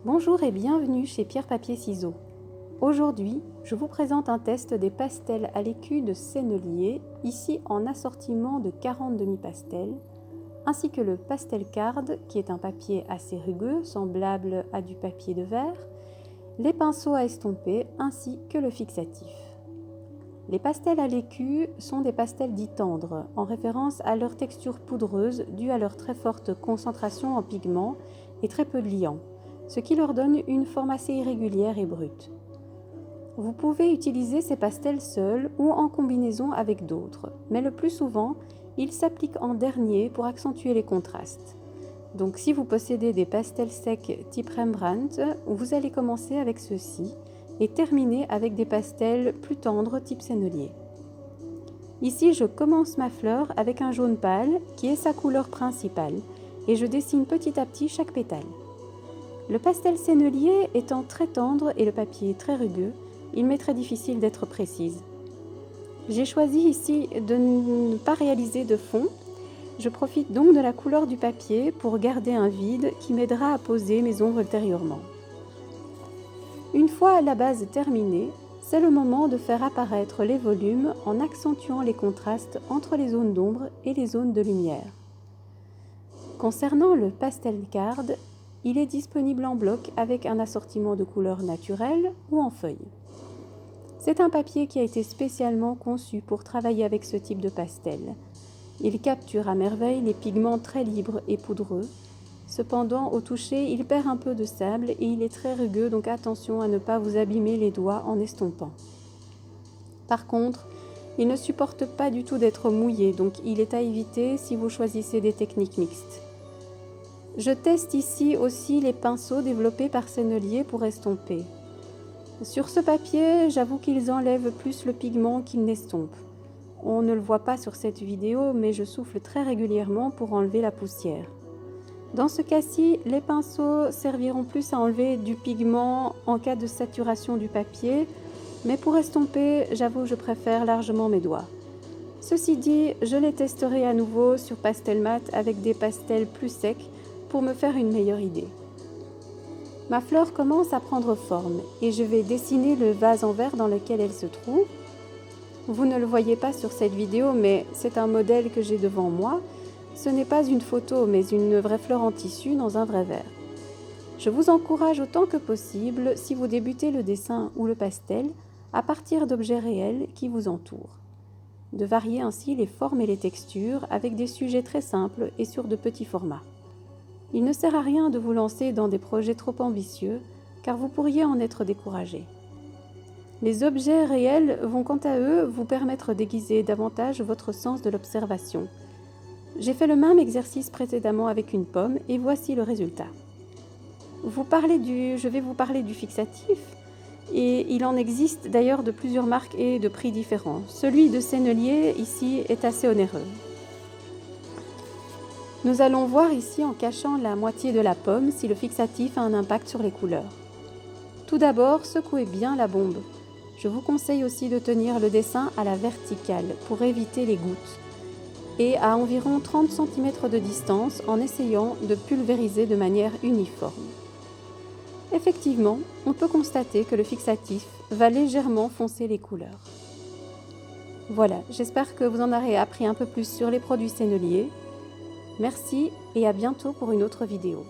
Bonjour et bienvenue chez Pierre Papier Ciseaux. Aujourd'hui, je vous présente un test des pastels à l'écu de Sennelier, ici en assortiment de 40 demi-pastels, ainsi que le pastel card, qui est un papier assez rugueux, semblable à du papier de verre, les pinceaux à estomper, ainsi que le fixatif. Les pastels à l'écu sont des pastels dits tendres, en référence à leur texture poudreuse due à leur très forte concentration en pigments et très peu de liant, ce qui leur donne une forme assez irrégulière et brute. Vous pouvez utiliser ces pastels seuls ou en combinaison avec d'autres, mais le plus souvent, ils s'appliquent en dernier pour accentuer les contrastes. Donc si vous possédez des pastels secs type Rembrandt, vous allez commencer avec ceux-ci et terminer avec des pastels plus tendres type Sennelier. Ici, je commence ma fleur avec un jaune pâle qui est sa couleur principale et je dessine petit à petit chaque pétale. Le pastel Sennelier étant très tendre et le papier très rugueux, il m'est très difficile d'être précise. J'ai choisi ici de ne pas réaliser de fond. Je profite donc de la couleur du papier pour garder un vide qui m'aidera à poser mes ombres ultérieurement. Une fois la base terminée, c'est le moment de faire apparaître les volumes en accentuant les contrastes entre les zones d'ombre et les zones de lumière. Concernant le pastel card, il est disponible en bloc avec un assortiment de couleurs naturelles ou en feuilles. C'est un papier qui a été spécialement conçu pour travailler avec ce type de pastel. Il capture à merveille les pigments très libres et poudreux. Cependant, au toucher, il perd un peu de sable et il est très rugueux, donc attention à ne pas vous abîmer les doigts en estompant. Par contre, il ne supporte pas du tout d'être mouillé, donc il est à éviter si vous choisissez des techniques mixtes. Je teste ici aussi les pinceaux développés par Sennelier pour estomper. Sur ce papier, j'avoue qu'ils enlèvent plus le pigment qu'ils n'estompent. On ne le voit pas sur cette vidéo, mais je souffle très régulièrement pour enlever la poussière. Dans ce cas-ci, les pinceaux serviront plus à enlever du pigment en cas de saturation du papier, mais pour estomper, j'avoue, je préfère largement mes doigts. Ceci dit, je les testerai à nouveau sur pastel mat avec des pastels plus secs pour me faire une meilleure idée. Ma fleur commence à prendre forme et je vais dessiner le vase en verre dans lequel elle se trouve. Vous ne le voyez pas sur cette vidéo, mais c'est un modèle que j'ai devant moi. Ce n'est pas une photo, mais une vraie fleur en tissu dans un vrai verre. Je vous encourage autant que possible, si vous débutez le dessin ou le pastel, à partir d'objets réels qui vous entourent. De varier ainsi les formes et les textures avec des sujets très simples et sur de petits formats. Il ne sert à rien de vous lancer dans des projets trop ambitieux, car vous pourriez en être découragé. Les objets réels vont quant à eux vous permettre d'aiguiser davantage votre sens de l'observation. J'ai fait le même exercice précédemment avec une pomme et voici le résultat. Je vais vous parler du fixatif et il en existe d'ailleurs de plusieurs marques et de prix différents. Celui de Sennelier ici est assez onéreux. Nous allons voir ici en cachant la moitié de la pomme si le fixatif a un impact sur les couleurs. Tout d'abord, secouez bien la bombe. Je vous conseille aussi de tenir le dessin à la verticale pour éviter les gouttes et à environ 30 cm de distance en essayant de pulvériser de manière uniforme. Effectivement, on peut constater que le fixatif va légèrement foncer les couleurs. Voilà, j'espère que vous en aurez appris un peu plus sur les produits Sennelier. Merci et à bientôt pour une autre vidéo.